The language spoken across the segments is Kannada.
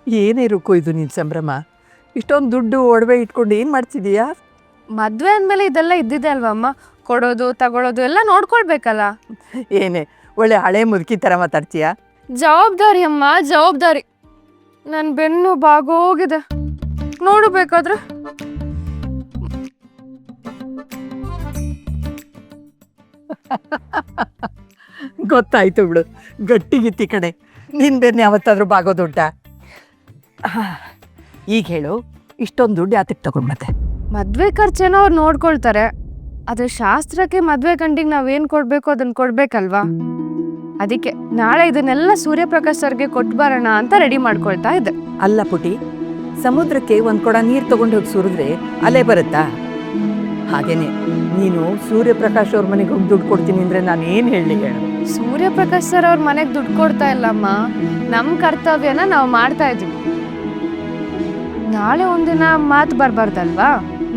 ಏನೇ ರುಕ್ಕು ಇದು ನಿನ್ನ ಸಂಭ್ರಮ? ಇಷ್ಟೊಂದು ದುಡ್ಡು ಒಡವೆ ಇಟ್ಕೊಂಡು ಏನು ಮಾಡ್ತಿದೀಯಾ? ಮದುವೆ ಅಂದಮೇಲೆ ಇದೆಲ್ಲ ಇದ್ದಿದೆ ಅಲ್ವಾ ಅಮ್ಮ, ಕೊಡೋದು ತಗೊಳ್ಳೋದು ಎಲ್ಲ ನೋಡ್ಕೊಳ್ಬೇಕಲ್ಲ. ಏನೇ ಒಳ್ಳೆ ಹಳೆ ಮುದುಕಿ ಥರ ಮಾತಾಡ್ತೀಯಾ? ಜವಾಬ್ದಾರಿ ಅಮ್ಮ, ಜವಾಬ್ದಾರಿ. ನನ್ನ ಬೆನ್ನು ಬಾಗೋಗಿದೆ, ನೋಡು ಬೇಕಾದ್ರೆ. ಗೊತ್ತಾಯ್ತು ಬಿಡು, ಗಟ್ಟಿಗಿತ್ತಿ ಕಡೆ. ನಿನ್ನ ಬೆನ್ನು ಯಾವತ್ತಾದ್ರೂ ಬಾಗೋದುಂಟ? ಈಗ ಹೇಳು, ಇಷ್ಟೊಂದು ದುಡ್ಡು ಯಾತಕ್ಕೆ ತಗೊಂಡ್ಬತ್ತೆ? ಮದುವೆ ಖರ್ಚೇನೋ ಅವ್ರು ನೋಡ್ಕೊಳ್ತಾರೆ, ಅದ್ರ ಶಾಸ್ತ್ರಕ್ಕೆ ಮದುವೆ ಗಂಡಿಗೆ ನಾವೇನು ಕೊಡಬೇಕು ಅದನ್ನು ಕೊಡ್ಬೇಕಲ್ವಾ. ಅದಕ್ಕೆ ನಾಳೆ ಇದನ್ನೆಲ್ಲ ಸೂರ್ಯಪ್ರಕಾಶ್ ಸರ್ಗೆ ಕೊಟ್ಟು ಬರೋಣ ಅಂತ ರೆಡಿ ಮಾಡ್ಕೊಳ್ತಾ ಇದ್ದೆ. ಅಲ್ಲ ಪುಟಿ, ಸಮುದ್ರಕ್ಕೆ ಒಂದು ಕೊಡ ನೀರು ತಗೊಂಡು ಹೋಗಿ ಸುರಿದ್ರೆ ಅಲೆ ಬರುತ್ತಾ? ಹಾಗೇನೆ ನೀನು ಸೂರ್ಯಪ್ರಕಾಶ್ ಅವ್ರ ಮನೆಗೆ ಹೋಗಿ ದುಡ್ಡು ಕೊಡ್ತೀನಿ ಅಂದರೆ ನಾನು ಏನು ಹೇಳಲಿ ಹೇಳು? ಸೂರ್ಯಪ್ರಕಾಶ್ ಸರ್ ಅವ್ರ ಮನೆಗೆ ದುಡ್ಡು ಕೊಡ್ತಾ ಇಲ್ಲಮ್ಮ, ನಮ್ಮ ಕರ್ತವ್ಯನ ನಾವು ಮಾಡ್ತಾ ಇದ್ದೀವಿ. ನಾಳೆ ಒಂದಿನ ಮಾತು ಬರಬಾರ್ದಲ್ವಾ?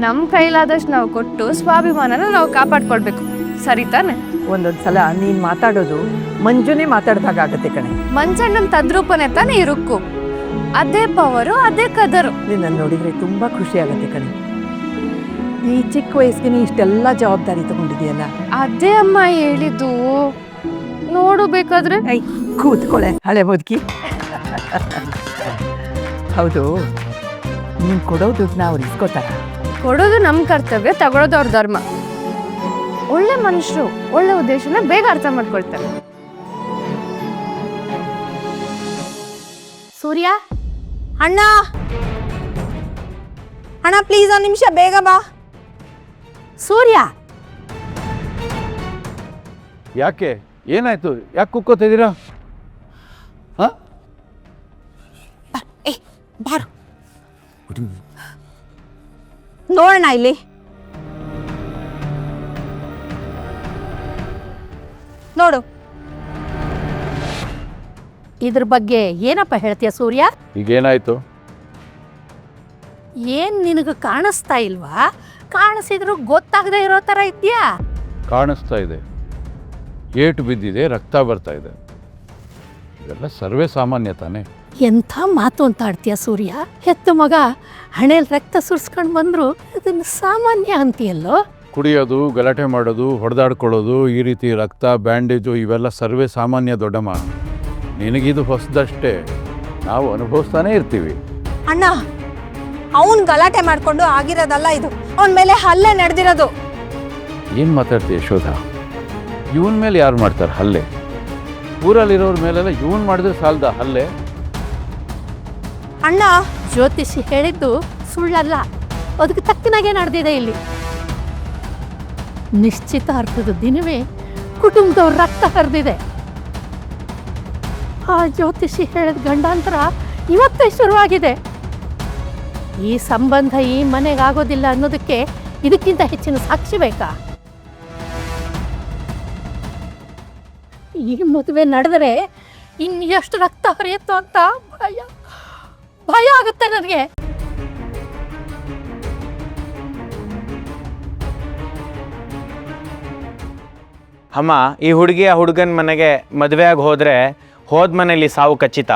ನಮ್ಮ ಕೈಲಾದಷ್ಟು ನಾವು ಕೊಟ್ಟು ಸ್ವಾಭಿಮಾನನ ನಾವು ಕಾಪಾಡ್ಕೊಳ್ಬೇಕು, ಸರಿ ತಾನೆ? ಒಂದೊಂದು ಸಲ ನೀನು ಮಾತಾಡೋದು ಮಂಜುನೇ ಮಾತಾಡ್ದಾಗತ್ತೆ ಕಣೆ. ಮಂಜಣ್ಣನ ತದ್ರೂಪನೇ ತಾನೇ ಇರುಕ್ಕು, ಅದೇ ಪವರು ಅದೇ ಕದರು. ನಿನ್ನನ್ನು ನೋಡಿದರೆ ತುಂಬ ಖುಷಿ ಆಗುತ್ತೆ ಕಣೆ. ಈ ಚಿಕ್ಕ ವಯಸ್ಸಿಗೆ ನೀ ಇಷ್ಟೆಲ್ಲ ಜವಾಬ್ದಾರಿ ತಗೊಂಡಿದೆಯಲ್ಲ. ಅದೇ ಅಮ್ಮ ಹೇಳಿದ್ದು, ನೋಡು ಬೇಕಾದ್ರೆ. ಐ ಕೂತ್ಕೊಳ್ಳೆ ಹಳೆ ಮುದುಕಿ. ಹೌದು, ನೀನು ಕೊಡೋ ದುಡ್ಡನ್ನ ಅವ್ರು ಇಸ್ಕೋತಾರ? ಕೊಡೋದು ನಮ್ಮ ಕರ್ತವ್ಯ, ತಗೊಳ್ಳೋದು ಅವ್ರ ಧರ್ಮ. ಒಳ್ಳೆ ಮನುಷ್ಯರು ಒಳ್ಳೆ ಉದ್ದೇಶನ ಬೇಗ ಅರ್ಥ ಮಾಡ್ಕೊಳ್ತಾರೆ. ಸೂರ್ಯ ಅಣ್ಣ, ಅಣ್ಣ ಪ್ಲೀಸ್ ಒಂದು ನಿಮಿಷ ಬೇಗ ಬಾ. ಸೂರ್ಯ, ಯಾಕೆ ಏನಾಯ್ತು? ಯಾಕೆ ಕುಕ್ಕೋತಿದ್ದೀರಾ? ಹಾಂ, ಬಾರು ನೋಡೋಣ ಇಲ್ಲಿ. ನೋಡು, ಇದ್ರ ಬಗ್ಗೆ ಏನಪ್ಪ ಹೇಳ್ತೀಯ ಸೂರ್ಯ? ಈಗೇನಾಯ್ತು? ಏನ್ ನಿನಗೆ ಕಾಣಿಸ್ತಾ ಇಲ್ವಾ? ಕಾಣಿಸಿದ್ರು ಗೊತ್ತಾಗದೆ ಇರೋ ಥರ ಇದೆಯಾ? ಕಾಣಿಸ್ತಾ ಇದೆ, ಏಟು ಬಿದ್ದಿದೆ, ರಕ್ತ ಬರ್ತಾ ಇದೆ. ಇವೆಲ್ಲ ಸರ್ವೇ ಸಾಮಾನ್ಯ ತಾನೇ. ಎಂಥ ಮಾತು ಅಂತ ಆಡ್ತೀಯ ಸೂರ್ಯ? ಹೆತ್ತ ಮಗ ಹಣೆಯಲ್ಲಿ ರಕ್ತ ಸುರಿಸ್ಕೊಂಡು ಬಂದ್ರು ಅದನ್ನು ಸಾಮಾನ್ಯ ಅಂತೀಯಲ್ಲೋ? ಕುಡಿಯೋದು, ಗಲಾಟೆ ಮಾಡೋದು, ಹೊಡೆದಾಡ್ಕೊಳ್ಳೋದು, ಈ ರೀತಿ ರಕ್ತ, ಬ್ಯಾಂಡೇಜು ಇವೆಲ್ಲ ಸರ್ವೇ ಸಾಮಾನ್ಯ ದೊಡ್ಡಮ್ಮ. ನಿನಗಿದು ಹೊಸದಷ್ಟೇ, ನಾವು ಅನುಭವಿಸ್ತಾನೇ ಇರ್ತೀವಿ. ಅಣ್ಣ, ಅವನ್ ಗಲಾಟೆ ಮಾಡ್ಕೊಂಡು ಆಗಿರೋದಲ್ಲ ಇದು, ಅವನ ಮೇಲೆ ಹಲ್ಲೆ ನಡೆದಿರೋದು. ಏನು ಮಾತಾಡ್ತೀಯ ಯಶೋಧ? ಇವನ್ ಮೇಲೆ ಯಾರು ಮಾಡ್ತಾರೆ ಹಲ್ಲೆ? ಊರಲ್ಲಿರೋರ ಮೇಲೆಲ್ಲ ಇವನ್ ಮಾಡಿದ್ರೆ ಸಾಲದ ಹಲ್ಲೆ? ಅಣ್ಣ, ಜ್ಯೋತಿಷಿ ಹೇಳಿದ್ದು ಸುಳ್ಳಲ್ಲ, ಅದಕ್ಕೆ ತಕ್ಕನಾಗೆ ನಡೆದಿದೆ ಇಲ್ಲಿ. ನಿಶ್ಚಿತಾರ್ಥದ ದಿನವೇ ಕುಟುಂಬದವ್ರ ರಕ್ತ ಹರಿದಿದೆ. ಆ ಜ್ಯೋತಿಷಿ ಹೇಳಿದ ಗಂಡಾಂತರ ಇವತ್ತೇ ಶುರುವಾಗಿದೆ. ಈ ಸಂಬಂಧ ಈ ಮನೆಗಾಗೋದಿಲ್ಲ ಅನ್ನೋದಕ್ಕೆ ಇದಕ್ಕಿಂತ ಹೆಚ್ಚಿನ ಸಾಕ್ಷಿ ಬೇಕಾ? ಈ ಮದುವೆ ನಡೆದರೆ ಇನ್ನು ಎಷ್ಟು ರಕ್ತ ಹರಿಯುತ್ತೋ ಅಂತ ಭಯ ಭಯ ಆಗುತ್ತೆ ನನಗೆ. ಅಮ್ಮ, ಈ ಹುಡುಗಿ ಆ ಹುಡುಗನ ಮನೆಗೆ ಮದುವೆ ಆಗಿ ಹೋದರೆ ಹೋದ ಮನೇಲಿ ಸಾವು ಖಚಿತ.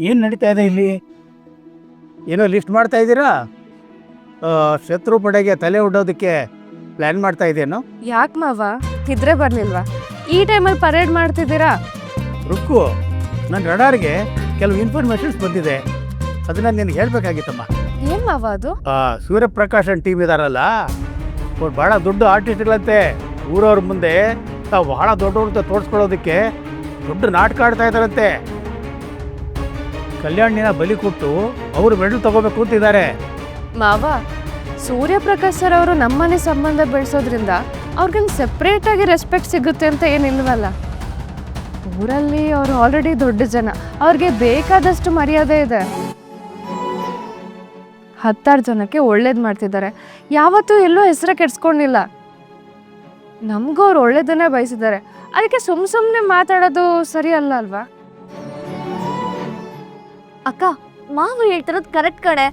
ಏನು ನಡೀತಾ ಇದೆ ಇಲ್ಲಿ? ಏನೋ ಲಿಸ್ಟ್ ಮಾಡ್ತಾ ಇದ್ದೀರಾ? ಶತ್ರು ಪಡೆಗೆ ತಲೆ ಉಡೋದಕ್ಕೆ ಪ್ಲ್ಯಾನ್ ಮಾಡ್ತಾ ಇದೆಯೇನೋ? ಯಾಕೆ ಮಾವ, ಇದ್ರೆ ಬರ್ಲಿಲ್ವಾ? ಈ ಟೈಮಲ್ಲಿ ಪರೇಡ್ ಮಾಡ್ತಿದ್ದೀರಾ? ರುಕ್ಕು, ನನ್ನ ರಡಾರ್ಗೆ ಕೆಲವು ಇನ್ಫಾರ್ಮೇಷನ್ಸ್ ಬಂದಿದೆ, ಅದನ್ನ ನಿನಗೆ ಹೇಳ್ಬೇಕಾಗಿತ್ತಮ್ಮ. ಏನ್ ಮಾವ ಅದು? ಸೂರ್ಯಪ್ರಕಾಶನ್ ಟೀಮ್ ಇದಾರಲ್ಲ, ಅವ್ರು ಭಾಳ ದೊಡ್ಡ ಆರ್ಟಿಸ್ಟ್ಗಳಂತೆ. ಊರವ್ರ ಮುಂದೆ ತಾವು ಭಾಳ ದೊಡ್ಡವ್ರ ಅಂತ ತೋರಿಸ್ಕೊಳ್ಳೋದಕ್ಕೆ ದೊಡ್ಡ ನಾಟಕ ಆಡ್ತಾ ಇದ್ದಾರಂತೆ. ಕಲ್ಯಾಣಿನ ಬಲಿ ಕೊಟ್ಟು ಅವರು ಮೆಡಲ್ ತಗೋಬೇಕು ಅಂತಿದ್ದಾರೆ. ಮಾವ, ಸೂರ್ಯಪ್ರಕಾಶ್ ಸರ್ ಅವರು ನಮ್ಮನೆ ಸಂಬಂಧ ಬೆಳೆಸೋದ್ರಿಂದ ಅವ್ರಿಗೊಂದು ಸೆಪ್ರೇಟ್ ಆಗಿ ರೆಸ್ಪೆಕ್ಟ್ ಸಿಗುತ್ತೆ ಅಂತ ಏನಿಲ್ವಲ್ಲ. ಊರಲ್ಲಿ ಅವ್ರು ಆಲ್ರೆಡಿ ದೊಡ್ಡ ಜನ, ಅವ್ರಿಗೆ ಬೇಕಾದಷ್ಟು ಮರ್ಯಾದೆ ಇದೆ. 10 ಜನಕ್ಕೆ ಒಳ್ಳೇದು ಮಾಡ್ತಿದ್ದಾರೆ, ಯಾವತ್ತೂ ಎಲ್ಲೂ ಹೆಸರು ಕೆಡ್ಸ್ಕೊಂಡಿಲ್ಲ. ನಮಗೂ ಅವ್ರು ಒಳ್ಳೇದನ್ನೇ ಬಯಸಿದ್ದಾರೆ, ಅದಕ್ಕೆ ಸುಮ್ಮನೆ ಮಾತಾಡೋದು ಸರಿ ಅಲ್ಲ ಅಲ್ವಾ? ಅಕ್ಕ, ಮಾವು ಹೇಳ್ತಿರೋದು ಕರೆಕ್ಟ್ ಕಡೆ.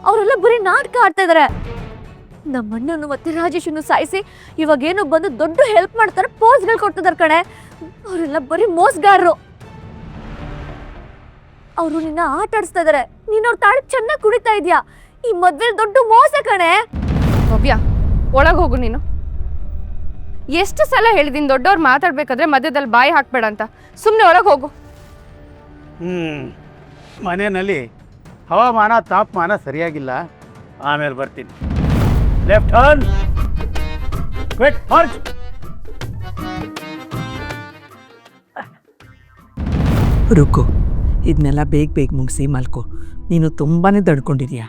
ಅವರೆಲ್ಲ ಬರೀ ನಾಟಕ ಆಡ್ತಾ ಇದಾರೆ. ನಮ್ಮ ಅಣ್ಣನು ಮತ್ತೆ ರಾಜೇಶನ್ನು ಸಾಯಿಸಿ ಇವಾಗೇನು ಬಂದು ದೊಡ್ಡ ಹೆಲ್ಪ್ ಮಾಡ್ತಾರೆ, ಪೋಸ್ಗಳು ಕೊಡ್ತಿದಾರೆ ಕಣೆ. ಅವರೆಲ್ಲ ಬರೀ ಮೋಸಗಾರರು. ಅವರು ನಿನ್ನ ಆಟ ಆಡಿಸ್ತಾ ಇದಾರೆ, ನೀನು ಅವ್ರ ತಾಳಿ ಚೆನ್ನಾಗಿ ಕುಡಿತಾ ಇದೀಯಾ. ಈ ಮದ್ವೆಲಿ ದೊಡ್ಡ ಮೋಸ ಕಣೆ. ಭವ್ಯ, ಒಳಗೆ ಹೋಗು ನೀನು. ಎಷ್ಟು ಸಲ ಹೇಳಿದೀನಿ ದೊಡ್ಡವ್ರು ಮಾತಾಡ್ಬೇಕಾದ್ರೆ ಮಧ್ಯದಲ್ಲಿ ಬಾಯಿ ಹಾಕ್ಬೇಡ ಅಂತ. ಸುಮ್ಮನೆ ಒಳಗೆ ಹೋಗು. ಮನೆಯಲ್ಲಿ ಹವಾಮಾನ ತಾಪಮಾನ ಸರಿಯಾಗಿಲ್ಲ, ಆಮೇಲೆ ಬರ್ತೀನಿ. Left turn, quick march. ರುಕು, ಇದನ್ನೆಲ್ಲ ಬೇಗ ಮುಗಿಸಿ ಮಲ್ಕೋ. ನೀನು ತುಂಬಾ ದಡ್ಕೊಂಡಿದೀಯಾ.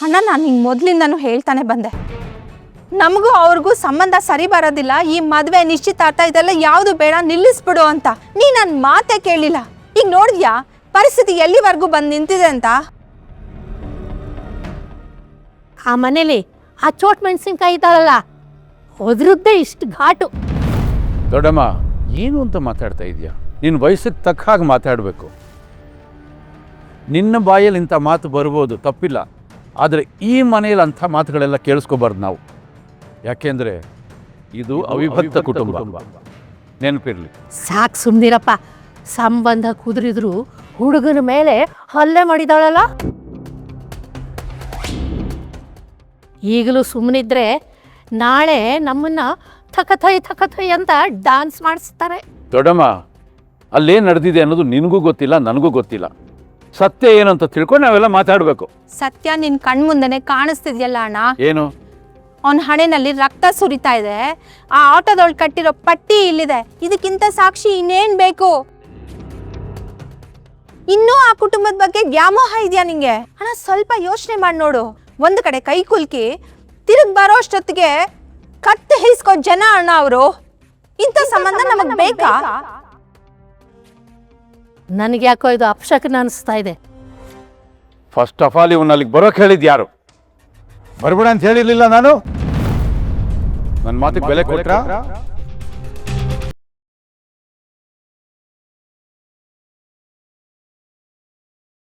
ಅಣ್ಣ, ನಾನು ಹಿಂಗೆ ಮೊದಲಿಂದನೂ ಹೇಳ್ತಾನೆ ಬಂದೆ, ನಮಗೂ ಅವ್ರಿಗೂ ಸಂಬಂಧ ಸರಿ ಬರೋದಿಲ್ಲ, ಈ ಮದುವೆ ನಿಶ್ಚಿತಾರ್ಥ ಇದೆಲ್ಲ ಯಾವುದು ಬೇಡ, ನಿಲ್ಲಿಸ್ಬಿಡು ಅಂತ. ನೀ ನನ್ನ ಮಾತೇ ಕೇಳಿಲ್ಲ. ಈಗ ನೋಡಿದ್ಯಾ ಪರಿಸ್ಥಿತಿ ಎಲ್ಲಿವರೆಗೂ ಬಂದು ನಿಂತಿದೆ ಅಂತ. ಆ ಮನೇಲಿ ಆ ಚೋಟ್ ಮೆಣಸಿನ್ಕಾಯಿ ಇದ್ದಾರಲ್ಲ, ಅದ್ರದ್ದೇ ಇಷ್ಟು ಘಾಟು. ದೊಡ್ಡಮ್ಮ, ಏನು ಅಂತ ಮಾತಾಡ್ತಾ ಇದೀಯಾ? ನಿನ್ನ ವಯಸ್ಸಿಗೆ ತಕ್ಕ ಹಾಗೆ ಮಾತಾಡಬೇಕು. ನಿನ್ನ ಬಾಯಲ್ಲಿ ಇಂಥ ಮಾತು ಬರ್ಬೋದು, ತಪ್ಪಿಲ್ಲ. ಆದರೆ ಈ ಮನೆಯಲ್ಲಿ ಅಂಥ ಮಾತುಗಳೆಲ್ಲ ಕೇಳಿಸ್ಕೋಬಾರ್ದು ನಾವು. ಯಾಕೆಂದರೆ ಇದು ಅವಿಭಕ್ತ ಕುಟುಂಬ, ನೆನಪಿರಲಿ. ಸಾಕು ಸುಮ್ಮನಿರಪ್ಪ. ಸಂಬಂಧ ಕುದುರಿದ್ರು ಹುಡುಗನ ಮೇಲೆ ಹಲ್ಲೆ ಮಾಡಿದಾಳಲ್ಲ. ಈಗಲೂ ಸುಮ್ಮನಿದ್ರೆ ನಾಳೆ ನಮ್ಮನ್ನ ಥಕಥೈ ಅಂತ ಡಾನ್ಸ್ ಮಾಡಿಸ್ತಾರೆ. ದೊಡ್ಡಮ್ಮ, ಅಲ್ಲೇನು ನಡೆದಿದೆ ಅನ್ನೋದು ನಿನಗೂ ಗೊತ್ತಿಲ್ಲ, ನನಗೂ ಗೊತ್ತಿಲ್ಲ. ಸತ್ಯ ಏನಂತ ತಿಳ್ಕೊಂಡು ನಾವೆಲ್ಲ ಮಾತಾಡಬೇಕು. ಸತ್ಯ ನಿನ್ನ ಕಣ್ಮುಂದೆನೆ ಕಾಣಿಸ್ತಿದ್ಯಲ್ಲ ಅಣ್ಣ. ಏನು? ಅವನ ಹಣೆನಲ್ಲಿ ರಕ್ತ ಸುರಿತಾ ಇದೆ, ಆ ಆಟೋದೊಳಗೆ ಕಟ್ಟಿರೋ ಪಟ್ಟಿ ಇಲ್ಲಿದೆ. ಇದಕ್ಕಿಂತ ಸಾಕ್ಷಿ ಇನ್ನೇನು ಬೇಕು? ಇನ್ನೂ ಆ ಕುಟುಂಬದ ಬಗ್ಗೆ ವ್ಯಾಮೋಹ ಇದೆಯಾ ನಿಂಗೆ? ಅಣ್ಣ, ಸ್ವಲ್ಪ ಯೋಚನೆ ಮಾಡಿ ನೋಡು. ಒಂದು ಕಡೆ ಕೈ ಕುಲ್ಕಿ ತಿರುಗಿ ಬರೋ ಅಷ್ಟೊತ್ತಿಗೆ ಕತ್ತೆ ಹಿಸ್ಕೋ ಜನ ಅಣ್ಣ ಅವರು. ಇಂಥ ಸಂಬಂಧ ನಮಗ್ ಬೇಕಾ? ನನಗೆ ಯಾಕೋ ಇದು ಅಪಶಕನ ಅನಿಸ್ತಾ ಇದೆ. ಫಸ್ಟ್ ಆಫ್ ಆಲ್ ಇವನ್ನ ಅಲ್ಲಿಗೆ ಬರೋಕೆ ಹೇಳಿದ್ದು ಯಾರು? ಬರ್ಬೇಡ ಅಂತ ಹೇಳಿರ್ಲಿಲ್ಲ ನಾನು? ನನ್ನ ಮಾತಿಗೆ ಬೆಲೆ ಕೊಟ್ರಾ?